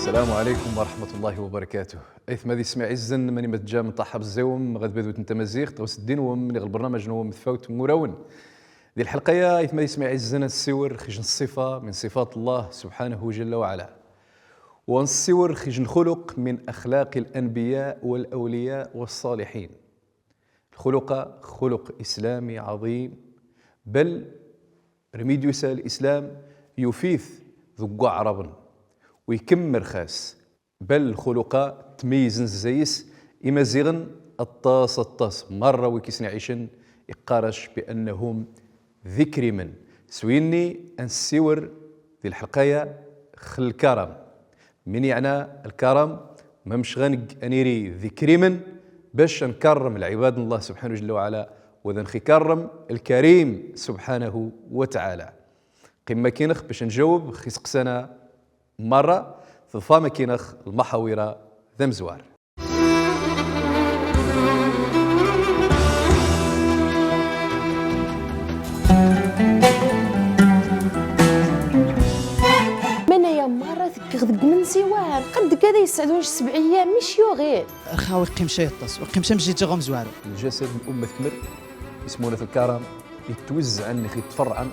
السلام عليكم ورحمة الله وبركاته. أيث ماذي سمع عزن ماني متجا من طاحب الزوم غاد بدوت انت مزيغ توس الدين ومن البرنامج نو متفاوت مراون دي الحلقة يا أيث ماذي سمع عزن السور خرج الصفة من صفات الله سبحانه جل وعلا، والسور خرج الخلق من أخلاق الأنبياء والأولياء والصالحين. الخلق خلق إسلامي عظيم، بل رميديوس الإسلام يفيث ذو عرب ويكمر خاس، بل الخلق تميز زيس إمازيغن الطاس مرة ويكسن عيشن يقارش بأنهم ذكر من سويني السور ذي الحلقية خل الكرم من يعني الكرم ممش غنق أنيري ذكر من باش نكرم العباد الله سبحانه جل وعلا، وذا نكرم الكريم سبحانه وتعالى. قمة كينخ باش نجاوب خيسق سنة مرة في الفامة كينخ المحاورة ذا مزوار. من يا مرة تكذب من سواه قد كذا يسعدون 7 أيام مش يوغي الخاوي قيمشة يطس وقيمشة مش يتجغم زوارو. الجسد من أمة كمر يسمونه الكرم يتوزع عن يتفرع عن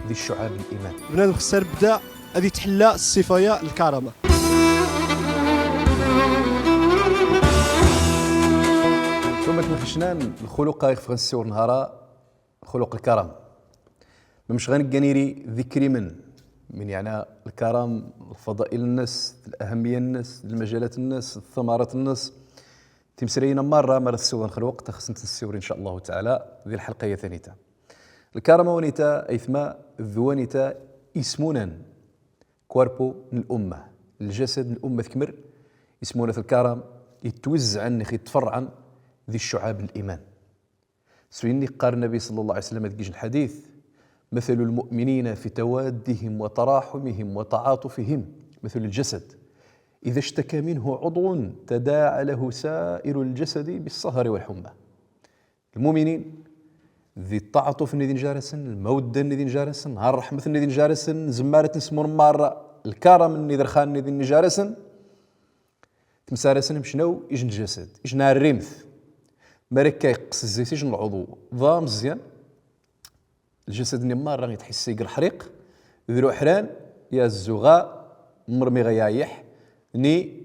ذي الشعاب الإيمان. بنادم خسر بدا هذه تحلى الصفايا الكرامة. ثم تنفشنان الخلق يخفغ السور نهارا خلق الكرم مش غنقنيري ذكري من يعني الكرم الفضائل الناس الأهمية الناس المجالات الناس الثمرات الناس تمسرينا مرة السور نخلوق تخصنت السور إن شاء الله تعالى ذي الحلقة ثانية. الكرم ونيتا أيثما ذوانيتا اسمونا كواربو من الأمة، الجسد من الأمة كمر يسمونه الكرم يتوزع عن يتفرع عن ذي الشعاب الإيمان. سويني قال النبي صلى الله عليه وسلم تجيش الحديث مثل المؤمنين في توادهم وتراحمهم وتعاطفهم مثل الجسد إذا اشتكى منه عضو تداعى له سائر الجسد بالسهر والحمى. المؤمنين ذي التعاطف ندين جارسن، المودة ندين جارسن، الرحمة ندين جارسن، زمارة نسمون مرة، الكرم ندير خان ندين جارسن، تمسارسن مشنو يجن الجسد، يجن الرمث، مركا يقص الزيت يجن العضو، ضا مزيان، الجسد مرة يتحس يقر حريق، ذرو حران يا الزغاء مرمي غيايح، ني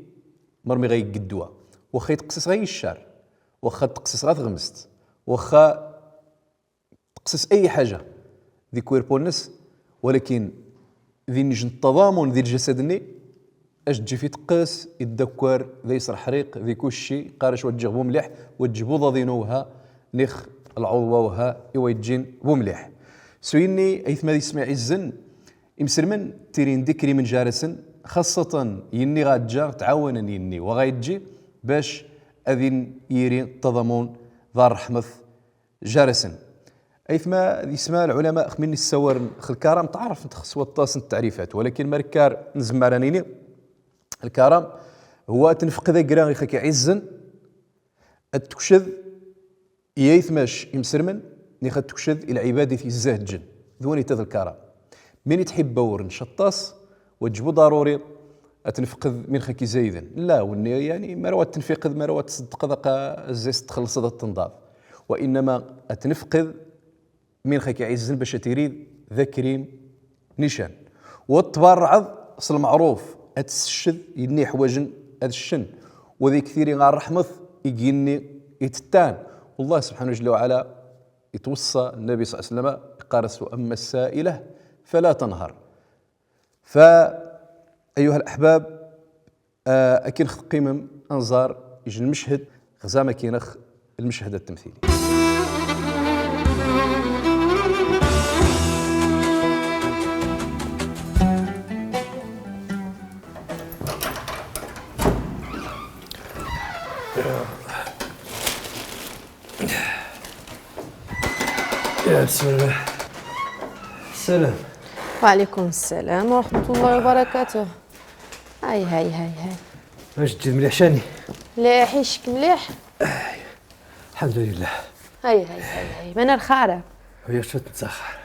مرمي غي قدوا، وخا يتقصص غي الشار، وخا تقصص غا تغمست، وخا تقصص أي حاجة ذي كويربو الناس، ولكن ذي نجن التضامن ذي الجسدني اش تجي في تقاس يدكر ذي يصر حريق ذي كلشي قارش وتجيبو مليح وتجيبو ضاضينوها نخ العضوها إوا يتجين بومليح. سويني أيث ما يسمع الزن يمسرمن تيرين ذكري من جارسن خاصة يني غادجا تعاون يني وغايتجي باش أذين يري التضامن ذا الرحمة جارسن. أيثما يسمى العلماء من السور الكرم تعرف تخص وطاس التعريفات، ولكن مركار نزمرانيني الكرم هو تنفق ذا قراغي خاكي عزن التكشذ يايثماش يمسرمن نيخا تكشذ إلى عبادة الزهد الجن ذوني تذ الكرم من يتحب بور نشطاس وتجبو ضروري أتنفقذ من خاكي زايدا لا وني يعني مروات تنفقذ مروات تصدق ذاك الزيست تخلص ذا التنظاف، وإنما أتنفقذ من خاكي عزن باش تريد ذا كريم نيشان وتبرعض أصل معروف أتسشد يدني حواجن هذا الشن وذي كثير غير رحمث يجيني يتتان، والله سبحانه جل وعلا يتوصى النبي صلى الله عليه وسلم قارس أما السائلة فلا تنهر. فأيها الأحباب أكين خذ قيمم أنظار يجي المشهد غزامة كينخ المشهد التمثيلي. يا بسم الله. السلام. وعليكم السلام ورحمة الله وبركاته. هاي واش تجي مليح شاني؟ مليح يشك مليح. الحمد لله. هاي من الخارة. ويا شو تتسخر.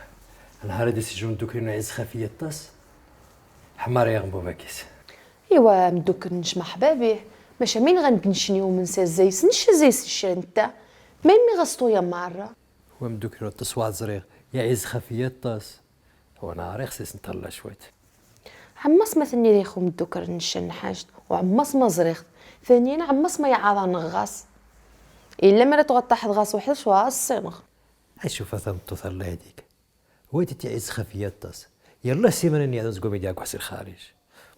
نهار هذا سجون دوكري نعيز خفية الطاس. حمار يغنبو باكيس. ايوا مدوك نشمع حبابي ماشا مين غنكنشنيو من سا زيس نشا زيس الشير نتا ميمي غسطو يا مارة ومدوك لو تصوات زريغ يعز خفيات طاس هو انا عارف خصيص نطلع شويت. عماس ما ثني ريخو مدوك نشا نحاجت وعماس ما زريخت ثانيا عماس ما يعاضا نغاس الا ما تغطى غاس وحده شوا الصينغ اشوف اثم توصل الله يديك ويتي تعز خفيات طاس يلا سيمانه اني عاوز قومي ديالك وحسي الخارج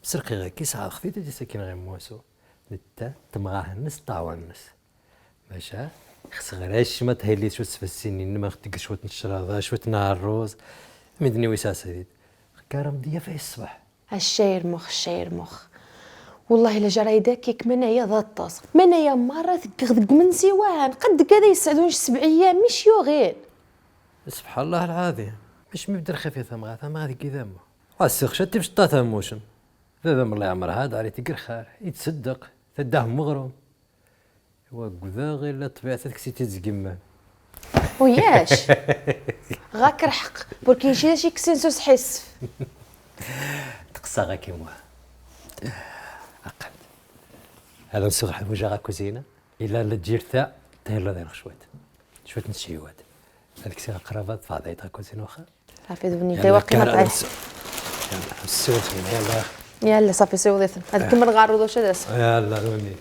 بسرقي غير كيس عاد خفيته دي ساكن غير مواسو نتا تمغاه الناس طاوع الناس ماشا خص غير الشمات هي اللي شو تفسيني ما خدك شويه الشراضه شويه نهار الروز مدني وساس هذيك كرم ديا في الصباح الشاير مخ والله الا جرى يداكيك منايا ذا الطاس منايا مره ثقغ من سيوان قد كذا يسعدونش 7 ايام مش يوغين سبحان الله العظيم مش مبدر خفيف ثم غادي كذا واسخ شتي باش طاتا موشن هذا من الله يعمر هذا علي تقر خير يتصدق تداه مغروم وكذا غير لا طبيعتك سيتي تزقمه وياش غاك رحق بركي شي كسنسوس حس تقصى غا كيما عقل هذا نسوق حوجه غا كوزينه الا لا تجير ثاء تهلا داير شويه نشيوات هذيك سي قرابات فاضي تا كوزينه واخا صافي دوني داي واقي ما طايح يلا السوق يلا يلا صافي سوي ذيث هذيك من غارو واش داس يلا نوني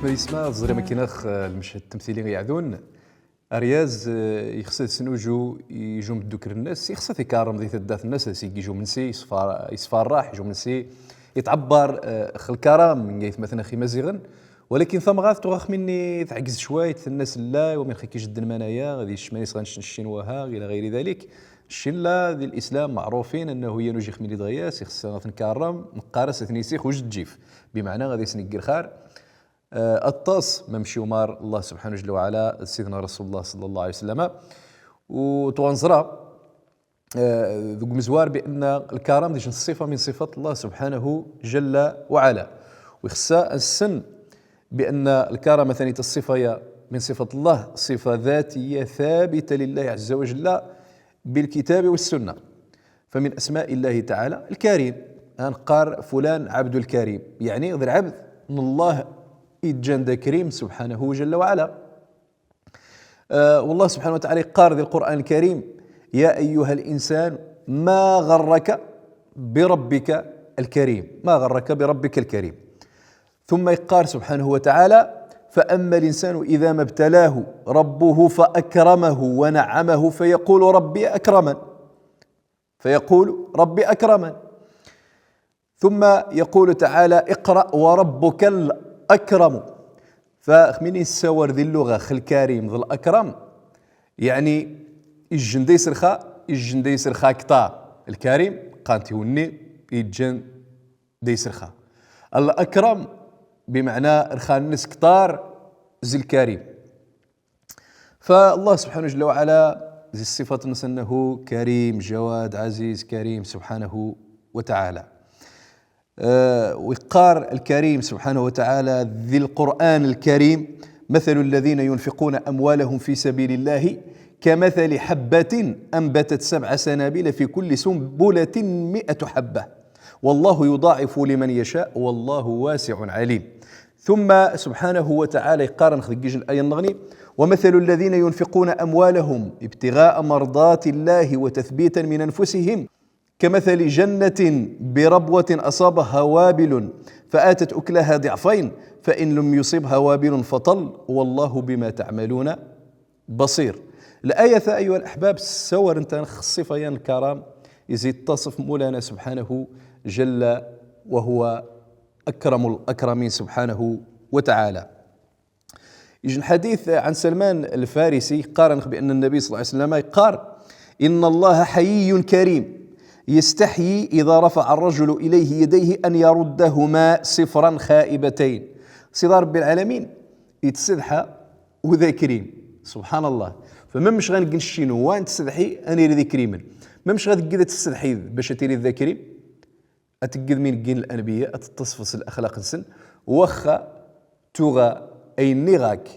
ما يسمى الزري ما كيناخ المشهد التمثيلي غيعذون ارياز يخص سنوجو يجو من دوكر الناس يخص يكارم ذي تدات الناس يجو منسي يصفى الراح يجو منسي يتعبر خل الكرام من قيث مثلا خي مزيغن ولكن ثم غاث تغاخ مني تعجز شويه الناس لا ومن خي كيجد المنايا غادي الشمانيس غنشنوها الى غير ذلك الشله ذي الاسلام معروفين انه هي نوجي خميلي دغياس يخص نكرم نقارس ثنيسيخ وجد جيف بمعنى غادي سنكر خار الطاس ممشي ومار الله سبحانه جل وعلا سيدنا رسول الله صلى الله عليه وسلم وتوانزرا ذوك مزوار بان الكرم ديش صفه من صفات الله سبحانه جل وعلا ويخصها السن بان الكرم مثلا الصفه من صفه الله صفه ذاتيه ثابته لله عز وجل بالكتاب والسنه فمن اسماء الله تعالى الكريم انقار فلان عبد الكريم يعني ذا العبد من الله إتجند كريم سبحانه جل وعلا والله سبحانه وتعالى قال ذي القرآن الكريم يا أيها الإنسان ما غرك بربك الكريم ما غرك بربك الكريم ثم يقال سبحانه وتعالى فأما الإنسان إذا ما ابتلاه ربه فأكرمه ونعمه فيقول ربي أكرمن ثم يقول تعالى اقرأ وربك الأكرم فمن يسور ذي اللغة خل الكريم ذي الأكرم يعني الجندي سرخا كتا الكريم قانتي وني يجن دي سرخا الأكرم بمعنى رخا الناس كتار زي الكريم فالله سبحانه جل وعلا زي الصفات أنه كريم جواد عزيز كريم سبحانه وتعالى وقار الكريم سبحانه وتعالى ذي القرآن الكريم مثل الذين ينفقون أموالهم في سبيل الله كمثل حبة أنبتت 7 سنابل في كل سنبلة 100 حبة والله يضاعف لمن يشاء والله واسع عليم ثم سبحانه وتعالى يقارن خذيج الآية النغني ومثل الذين ينفقون أموالهم ابتغاء مرضات الله وتثبيتا من أنفسهم كمثل جنة بربوة أصابها وابل فآتت أكلها ضعفين فإن لم يصبها وابل فطل والله بما تعملون بصير. الآية أيها الأحباب سور أنت الصفيان الكرام يزيد تصف مولانا سبحانه جل وهو أكرم الأكرمين سبحانه وتعالى. يجي الحديث عن سلمان الفارسي قارن بأن النبي صلى الله عليه وسلم قال إن الله حيي كريم يستحيي إذا رفع الرجل إليه يديه أن يردهما صفرا خائبتين. سيدي رب العالمين يتسدحى وذا كريم سبحان الله. فما مش غنقل شنو وان تستدحي أنا ذي كريما ما مش غتقدر تستدحي باش تيري ذا كريم أتقد من قين الأنبياء أتتصفص الأخلاق السن وخا توغا أي نغاك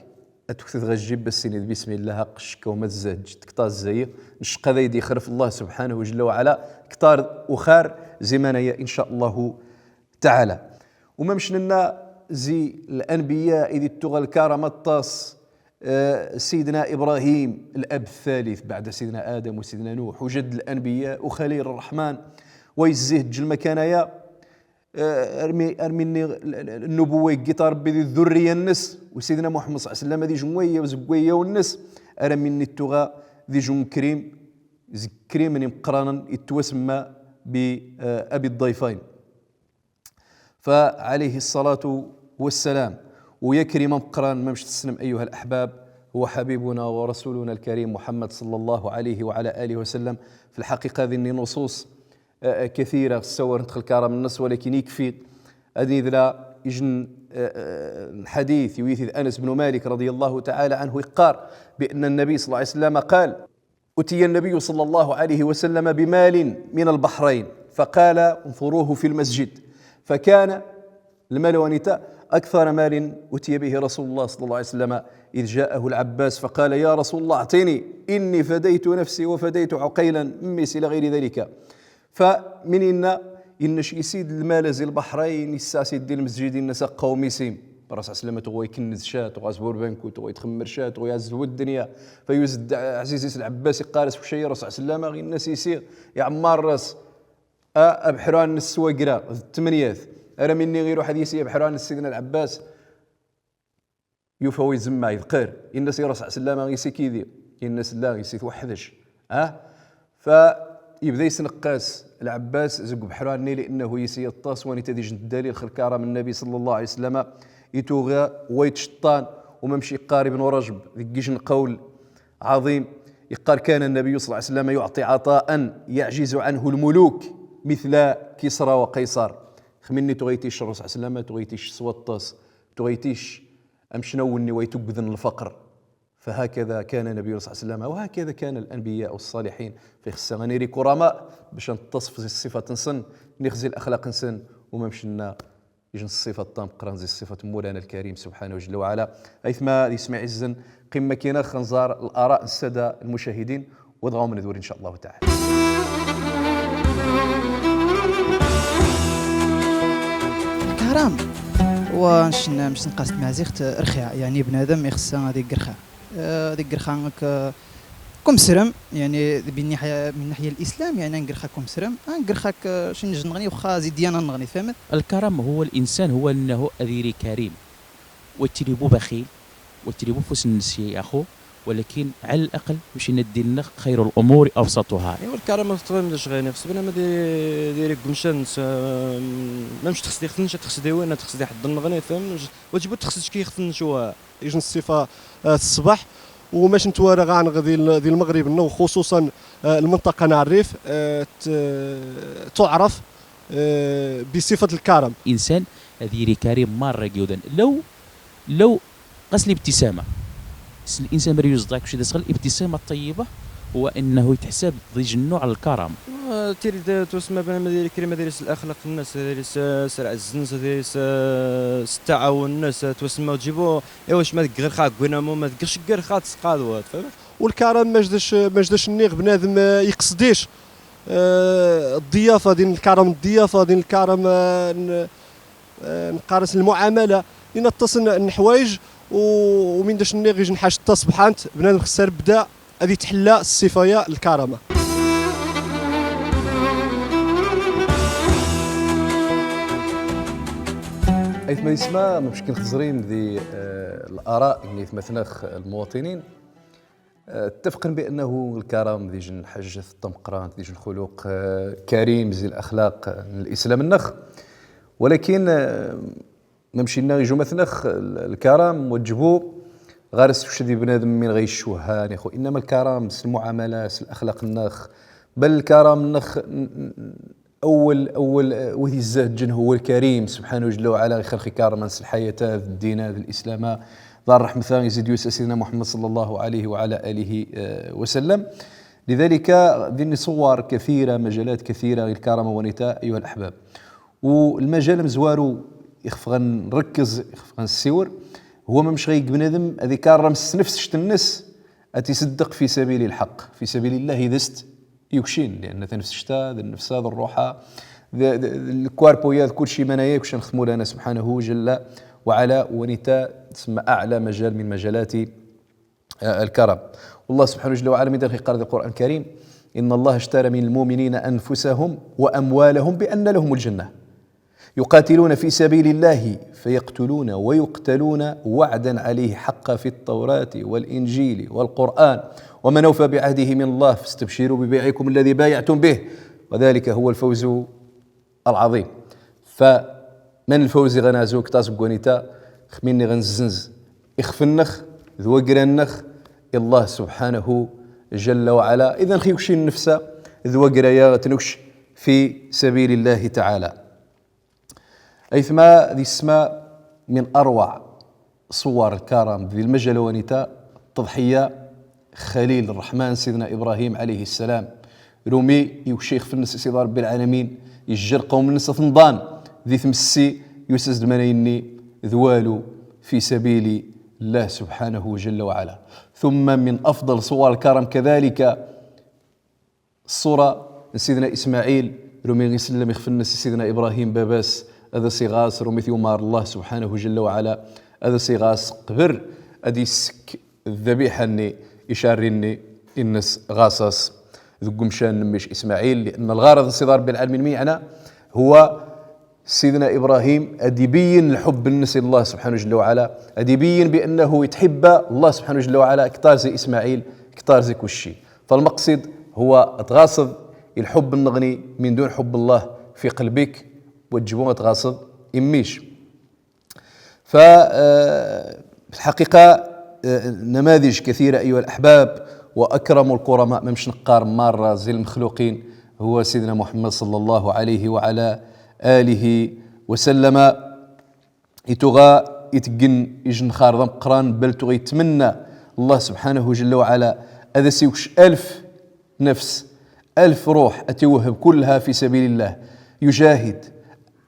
أتكث غجيب بالسنيد بسم الله قشك وما تزهج تكتار الزيق نشق هذا يدي خرف الله سبحانه جل وعلا كتار وخار زمانية إن شاء الله تعالى. وما مش لنا زي الأنبياء إذ التغى الكرم الطاس سيدنا إبراهيم الأب الثالث بعد سيدنا آدم وسيدنا نوح وجد الأنبياء وخليل الرحمن ويزهج المكانية ارمي النبوة قيت ربي ذي الذرية النس وسيدنا محمد صلى الله عليه وسلم ذي جموية وزقوية والنس ارمي التغى ذي جم كريم كريم من مقرانا يتوسمى بأبي الضيفين فعليه الصلاة والسلام ويكرم مقران ما مش تسلم أيها الأحباب هو حبيبنا ورسولنا الكريم محمد صلى الله عليه وعلى آله وسلم. في الحقيقة هذه النصوص كثيرة سوى ندخل كرم النص ولكن يكفي هذه ذلا يجن الحديث يويث أنس بن مالك رضي الله تعالى عنه يقار بأن النبي صلى الله عليه وسلم قال أتي النبي صلى الله عليه وسلم بمال من البحرين فقال انظروه في المسجد فكان المال ونتاء أكثر مال أتي به رسول الله صلى الله عليه وسلم إذ جاءه العباس فقال يا رسول الله أعطيني إني فديت نفسي وفديت عقيلا ميس إلى غير ذلك. فمن إن يسيد المال زي البحرين يساسيد ديال المسجد الناس قوميسيم الرسول صلى الله عليه وسلم تغوي كنز شات وغازبور بنكو تغوي يتخمر شات تغوي يعزل الدنيا فيزد عزيزي العباس قارس وشي الرسول صلى الله عليه وسلم غير الناس يسير يا عمار راس أبحران السواقرة الثمانيات أرى مني غير حديثي أبحران سيدنا العباس يوفوي زما يذكر الناس الرسول صلى الله عليه وسلم غيسي كيدي الناس لا غيسي توحدش فيبدا يسنقاس العباس زق بحراني لأنه يسي الطاس واني تدي جند الدليل خلق من النبي صلى الله عليه وسلم يتوغى ويتشطان وممشي قارب ورجب ذكيشن قول عظيم يقال كان النبي صلى الله عليه وسلم يعطي عطاء يعجز عنه الملوك مثل كسرى وقيصر خمني تغيتيش الرسول صلى الله عليه وسلم تغيتيش سوى الطاس تغيتيش أمشنوني ويتبذن الفقر فهكذا كان النبي صلى الله عليه وسلم وهكذا كان الأنبياء والصالحين في خصة غنيري كرماء باش نتصف الصفة نسن نخزي الأخلاق نسن وما مشنا يجن الصفة الطام قران زي الصفة مولانا الكريم سبحانه وجل وعلا أيثما يسمع عزن قمة كينا خنزار الآراء السادة المشاهدين وضعوا من ذور إن شاء الله تعالى. الكرم واش مش نقصد مع زيخت رخيع يعني بنادم يخص هذيك رخاء هذيك رخاء كم سرم يعني من ناحيه الاسلام يعني نقرخاكم سرم نقرخاك شي نجي نغني وخا زي ديانا نغني فهمت. الكرم هو الانسان هو انه اذيري كريم وتريبو بخيل وتريبو فوس النسي يا اخو ولكن على الاقل باش ندير لنا خير الامور اوسطها. ايوا الكرم ما تقدرش غير خصنا ما ديريك مشان ما مش تخص خصني تخص ديوانا تخص دي حد النغني فهم وتجبد تخص كي خصني شو يجن الصفه الصباح وماش نتوارى غان ديال المغرب وخصوصا المنطقه نتاع الريف تعرف بصفه الكرم. انسان هذيري كريم مره جدا لو قص لي ابتسامه الانسان مريض يصدق شي دخل الابتسامه الطيبه هو انه يتحسب ضيج النوع على الكرم. تيري تسمى بنا مدير كريمه ديال الاخلاق الناس ديال سرع الزنس ديال التعاون الناس تسمى وتجيبوا واش ما غير خاك بينا ما تقرش غير خاط سقادوات فهمت. والكرم ما جداش النيغ بنادم يقصديش الضيافه ديال الكرم الضيافه ديال الكرم نقارس المعامله لنتصل الحوايج ومن داش النيغ يجي نحاش التصبحانت بنادم خسر بدا هذه تحلى الصفايا الكرامه. أيثما يسمى مشكل خزرين ذي الآراء اللي مثناخ المواطنين اتفقن بأنه الكرم ذي جن حجة الطمقران ذي جن خلق كريم زي الأخلاق الإسلام النخ ولكن ممشينا يجو مثنخ الكرم وجبوه غارس وشدي بنادم من غير الشوهان يا اخو انما الكرم المعاملات الاخلاق النخ بل الكرم النخ اول وذي الزهجن هو الكريم سبحانه جل وعلا يخلق كرما الحياه الدين الاسلام ذا الرحمه ثاني يزيد يوسع سيدنا محمد صلى الله عليه وعلى اله وسلم. لذلك ذي صور كثيره مجالات كثيره الكرم ونتاء ايها الاحباب والمجال مزوارو يخفغ نركز يخفغ السور هو ما مش غيق بنادم هذه كارمس نفس شت الناس أتصدق في سبيل الحق في سبيل الله إذا است يكشين لأن نفس شتا النفس هذا الروحة الكواربويات كل شيء منايا كش نخدموا لنا سبحانه جل وعلا ونتا تسمى أعلى مجال من مجالات الكرم. والله سبحانه جل وعلا من قال القرآن الكريم إن الله اشترى من المؤمنين أنفسهم وأموالهم بأن لهم الجنة يقاتلون في سبيل الله فيقتلون ويقتلون وعدا عليه حقا في التوراة والإنجيل والقرآن ومن أوفى بعهده من الله فاستبشروا ببيعكم الذي بايعتم به وذلك هو الفوز العظيم. فمن الفوز غنازوك تاسب قونيتا خميني غنزنز اخفنخ ذوقرنخ الله سبحانه جل وعلا إذا خيوشي النفس ذوقريا تنكش في سبيل الله تعالى. أيثما ذي السماء من أروع صور الكرم ذي المجال ونتا تضحية خليل الرحمن سيدنا إبراهيم عليه السلام رومي يوشيخ في الناس سيدنا رب العالمين يجر قوم الناس ثنضان ذي ثمسي يسز منيني ذوالو في سبيل الله سبحانه جل وعلا. ثم من أفضل صور الكرم كذلك الصورة سيدنا إسماعيل رومي يسلم يخفي الناس سيدنا إبراهيم باباس هذا صيغاس رومي ثيومار الله سبحانه جل وعلا هذا صيغاس قبر أدي السك الذبيحة أني يشاريني الناس غاصص ذو مشان مش إسماعيل لأن الغرض الصدار بالعالمين ميعنا هو سيدنا إبراهيم أديبين الحب الناس الله سبحانه جل وعلا أديبين بأنه يتحب الله سبحانه جل وعلا كتار زي إسماعيل كتار زي كل شيء. فالمقصد هو تغاصد الحب النغني من دون حب الله في قلبك وتجبون تغاصد إميش. فالحقيقة نماذج كثيرة أيها الأحباب وأكرم الكرماء ممش نقار مرة زي المخلوقين هو سيدنا محمد صلى الله عليه وعلى آله وسلم يتغى يتقن يجن خارضم قران بل تغى يتمنى الله سبحانه جل وعلا هذا سيوش 1000 نفس 1000 روح أتوهب كلها في سبيل الله يجاهد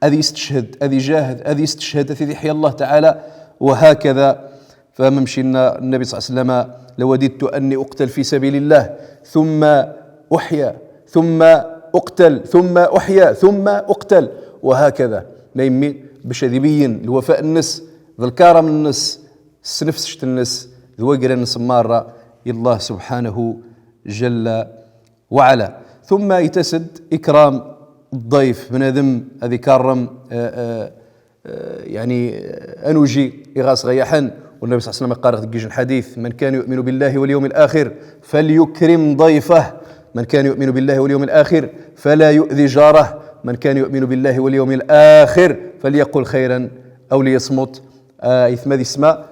أذي يستشهد أذي يجاهد أذي يستشهد أذي يحيى الله تعالى وهكذا. فممشينا النبي صلى الله عليه وسلم لوددت أني أقتل في سبيل الله ثم أحيا ثم أقتل ثم أحيا ثم أقتل وهكذا ما يمي باش يبين الوفاء النس ذا الكرم النس نفس شت النس ذوقر النس مرة الله سبحانه جل وعلا. ثم يتسد إكرام الضيف بنادم هذي كرم يعني أنوجي إغاس غيحن والنبي صلى الله عليه وسلم قال في الحديث من كان يؤمن بالله واليوم الآخر فليكرم ضيفه من كان يؤمن بالله واليوم الآخر فلا يؤذي جاره من كان يؤمن بالله واليوم الآخر فليقل خيرا أو ليصمت. إثم ذي اسماء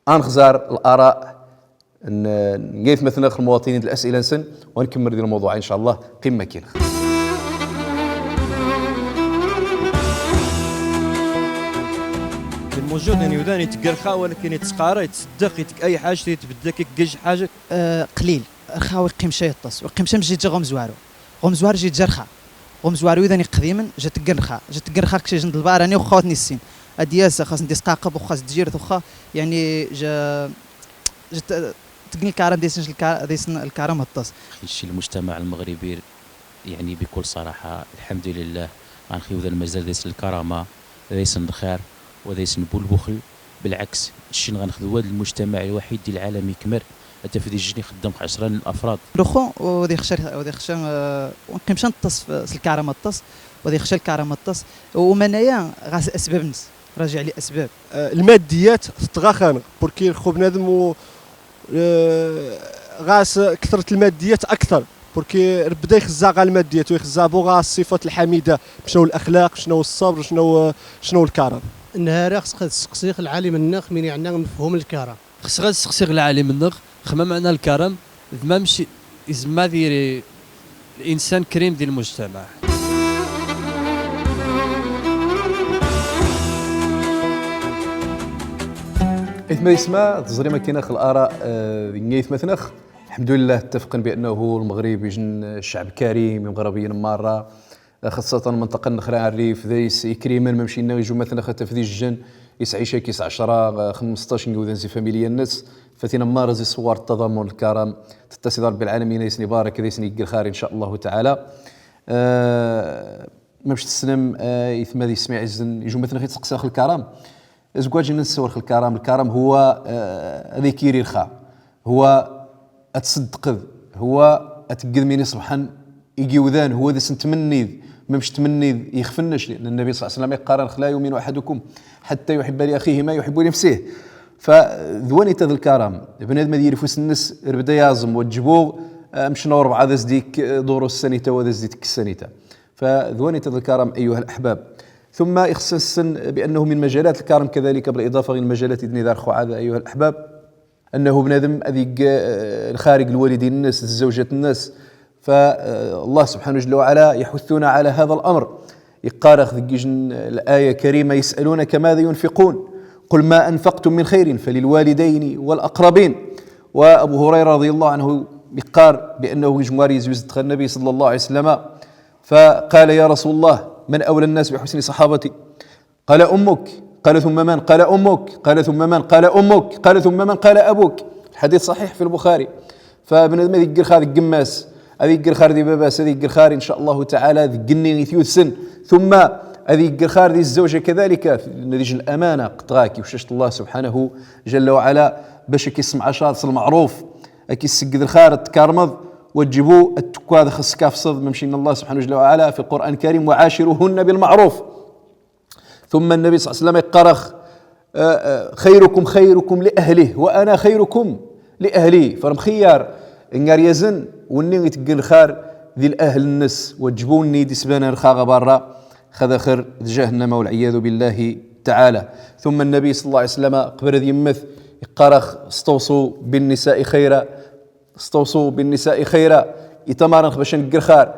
أنخزار الآراء نقيث مثلا المواطنين الأسئلة نسن ونكمل ذي الموضوع إن شاء الله قمة كينا. الموجود يعني يوداني تقرخا ولكن يتسقارا يتصدق أي حاجة يتبدا كيكج حاجة قليل رخاوي قيمشة يطس وقيمشة مش جيت غمزوارو غمزوارو جيت جرخا غمزوارو يوداني قديما جات قرخا كشي جند البار راني وخاوتني السين ادياس خاص ندير قاقب وخاص تجير وخا يعني جا تقني الكرم ديسن الكرم الطاس الشيء المجتمع المغربي يعني بكل صراحة الحمد لله غنخيو ذا المجال ديس الكرامة ديسن الخير وديسن البخل بالعكس الشيء غنخذوا هذا المجتمع الوحيد ديال العالم يكمر حتى في الجني خدام 10 الافراد الاخو ودي خشى ونقيمش نطس في الكرامة الطاس ودي خشى الكرامة الطاس ومنايا غاس اسباب الناس راجع لي اسباب الماديات تتغاخن بوركي خو بنادم غاس كثرة الماديات اكثر بوركي بدا يخزع غا الماديات ويخزع بوغا الصفات الحميده شنو الاخلاق شنو الصبر شنو الكرم. النهار خصك تسقسيخ العالم النخ من يعني مفهوم الكرم خصك تسقسيخ العالم النخ خما معنى الكرم ما مشي يزما ديري الانسان كريم ديال المجتمع. إثما يسمى تزريما كيناخ الآراء نيث مثنخ الحمد لله اتفقن بأنه المغرب يجن الشعب كريم مغربيين مرة خاصة منطقة نخرى الريف ذيس كريما ما مشينا يجوا مثلا حتى في ذي الجن يسعيش كيس 10 15 نقوذن زي فاميليا الناس فتينا مارز صور التضامن الكرم تتصل رب العالمين يسني بارك يسني الخير ان شاء الله تعالى. ما باش تسلم يثما ذي سمع عزن يجو مثلا غير تسقسي خل الكرم زكواج نسور خل الكرم. الكرم هو ذكيري الخا هو اتصدق هو اتقد من سبحان يجي وذان هو ذا سنتمني ما مش تمني يخفنش لان النبي صلى الله عليه وسلم قال لا يؤمن احدكم حتى يحب لاخيه ما يحب لنفسه. فذواني تذ الكرم بنادم يدير فوس الناس بدا يعزم وتجبوغ مش نور بعض ديك دور السنيته وذا ديك السنيته. فذواني تذ الكرم ايها الاحباب. ثم يخصص بانه من مجالات الكرم كذلك بالاضافه الى المجالات اللي دار خعاذ ايها الاحباب انه بنادم هذيك الخارج الوالدين الناس الزوجات الناس. فالله سبحانه جل وعلا يحثنا على هذا الامر. يقارخ الايه كريمه يسالونك ماذا ينفقون قل ما انفقتم من خير فللوالدين والاقربين. وابو هريره رضي الله عنه يقار بانه جمار يزوج النبي صلى الله عليه وسلم فقال يا رسول الله من اولى الناس بحسن صحابتي؟ قال امك. قال ثم من؟ قال امك. قال ثم من؟ قال امك. قال ثم من؟ قال ابوك. الحديث صحيح في البخاري. فبنادم هذيك الخار القماس هذيك الخار دي باباس هذيك الخار ان شاء الله تعالى ذقني ثيوث سن. ثم هذيك الخار دي الزوجه كذلك نتيجه الامانه قطراكي وشاشت الله سبحانه جل وعلا باش كيسمع شاطس المعروف كيسقد الخار التكرمض وتجيبوا التكواذ خص كاف صد ممشينا الله سبحانه جل وعلا في القران الكريم وعاشروهن بالمعروف. ثم النبي صلى الله عليه وسلم يقرخ خيركم خيركم لاهله وانا خيركم لاهلي. فرمخيار انقار يزن وني يتقن الخار ذي الاهل الناس وتجبوني دي سبانا رخاغه برا خذ خير جهنم والعياذ بالله تعالى. ثم النبي صلى الله عليه وسلم قبل ذي يمث يقرخ استوصوا بالنساء خيرا استوصوا بالنساء خيرا يتمارن باش نلقى الخير.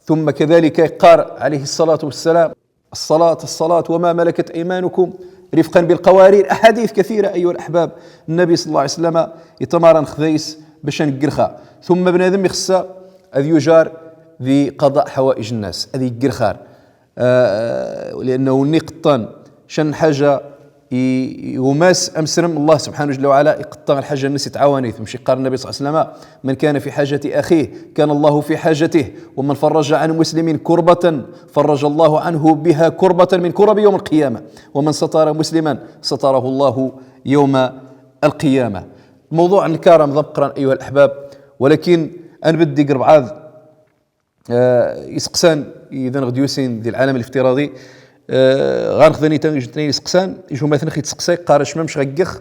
ثم كذلك يقار عليه الصلاة والسلام الصلاة وما ملكت أيمانكم رفقا بالقوارير. أحاديث كثيرة أيها الأحباب. النبي صلى الله عليه وسلم يتمارن خذيس باش نلقى الخير. ثم بنادم يخصى أذ يجار ذي قضاء حوائج الناس أذي الجرخار لأنه نقطان شن حاجة يوماس أمسرم الله سبحانه جل وعلا يقطع الحاجة الناس يتعاوني. ثم قال النبي صلى الله عليه وسلم من كان في حاجة أخيه كان الله في حاجته ومن فرج عن مسلم كربة فرج الله عنه بها كربة من كرب يوم القيامة ومن ستر مسلما ستره الله يوم القيامة. موضوع الكرم ضبقرا أيها الأحباب. ولكن أنا بدي قرب عاد يسقسان إذا غديوسين ذي العالم الافتراضي غنخذني تاني يسقسان يجو مثلا خي تسقسي قارش ما مش غيقخ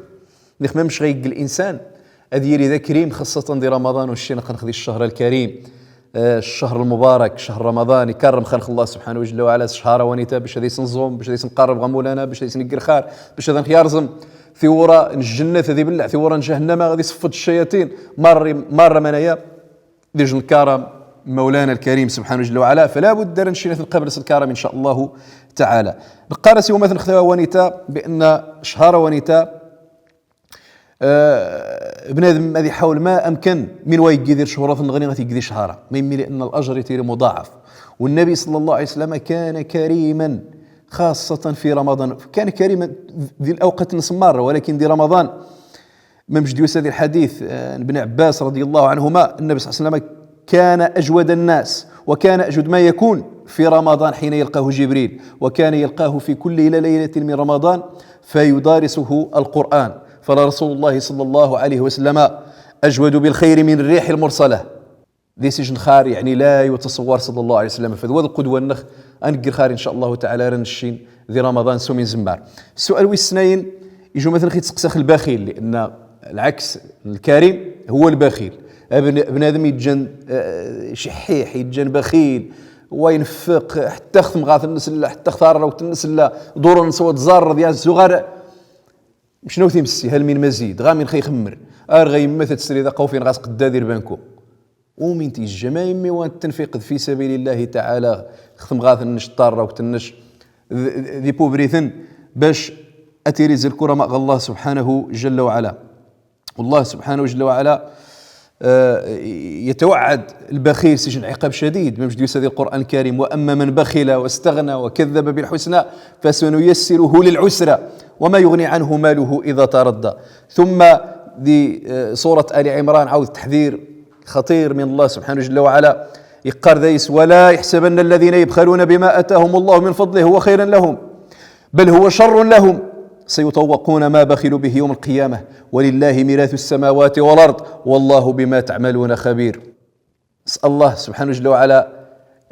ما مش غيق الانسان اذيري ذا كريم خاصه ذي رمضان والشيء نخذ الشهر الكريم الشهر المبارك شهر رمضان يكرم خلق الله سبحانه جل وعلا شهر ونيتا باش هذي نصوم باش هذي نقرب غمولانا باش هذي نقر خار باش هذا نخيارزم ثورة الجنة هذي بالله ثورة جهنم غادي يصفد الشياطين مره منايا ديج الكرم مولانا الكريم سبحانه جل وعلا. فلا بد نشي نقابل الكرم ان شاء الله تعالى. نقارسي مثلا خذوا ونيتا بان شهر ونيتا بنادم هذه حاول ما امكن من وايق يدير شهورات الغني غادي يقضي شهاره ما يمي لان الاجر يتير مضاعف. والنبي صلى الله عليه وسلم كان كريما خاصه في رمضان كان كريما ذي الاوقات نسمار ولكن دي رمضان ما مجديوس هذه الحديث ابن عباس رضي الله عنهما النبي صلى الله عليه وسلم كان أجود الناس وكان أجود ما يكون في رمضان حين يلقاه جبريل وكان يلقاه في كل ليلة من رمضان فيدارسه القرآن. فرسول الله صلى الله عليه وسلم أجود بالخير من الريح المرسلة. ذي سجن خار يعني لا يتصور صلى الله عليه وسلم. فذو القدوة النخ أنقر خار إن شاء الله تعالى رنشين ذي رمضان سومين زمار. السؤال ويسنين يجو مثلا خي تسقسخ البخيل لأن العكس الكريم هو البخيل. بنادم يتجن شحيح يتجن بخيل وينفق حتى خثم غاث النسلة حتى اختار روت النسلة دور نصوت زار ديال الزغار شنو تيمسي هل من مزيد غا من خي خمر غي مثل تسري ذا قوفين غاس قدادير بانكو ومن تيجا ما يمي وان التنفيق في سبيل الله تعالى خثم غاث النشطار روت النش ذي بوبريثن باش اتيريز الكرة مع الله سبحانه جل وعلا. والله سبحانه جل وعلا يتوعد البخيل سجن عقاب شديد ممجد يسد القرآن الكريم وأما من بخل واستغنى وكذب بالحسنى فسنيسره للعسرى وما يغني عنه ماله إذا تردى. ثم ذي سورة آل عمران عاود تحذير خطير من الله سبحانه جل وعلا، يقار ذيس: ولا يحسبن الذين يبخلون بما أتاهم الله من فضله هو خيرا لهم بل هو شر لهم سيطوقون ما بخلوا به يوم القيامة ولله ميراث السماوات والأرض والله بما تعملون خبير. نسأل الله سبحانه جل وعلا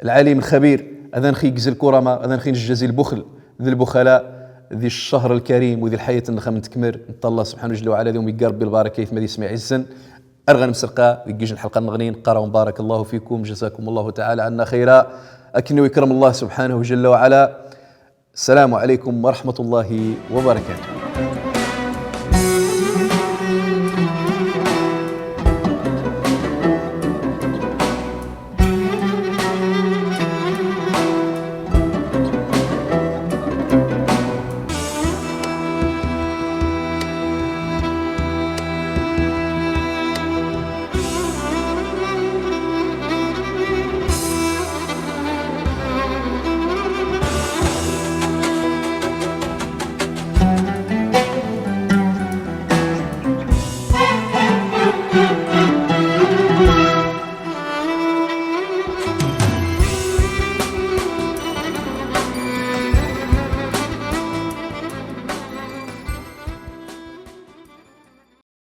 العليم الخبير هذا نخي يجزي الكرماء، هذا نخي نجزي البخل ذي البخلاء ذي الشهر الكريم وذي الحياة النخم تكمر. نطلع الله سبحانه جل وعلا ذي يقرب بالبركة يثمر يسمع عزا أرغن مسرقة يجيش الحلقة النغنين قرأوا بارك الله فيكم جزاكم الله تعالى عنا خيرا أكن ويكرم الله سبحانه جل وعلا. السلام عليكم ورحمة الله وبركاته.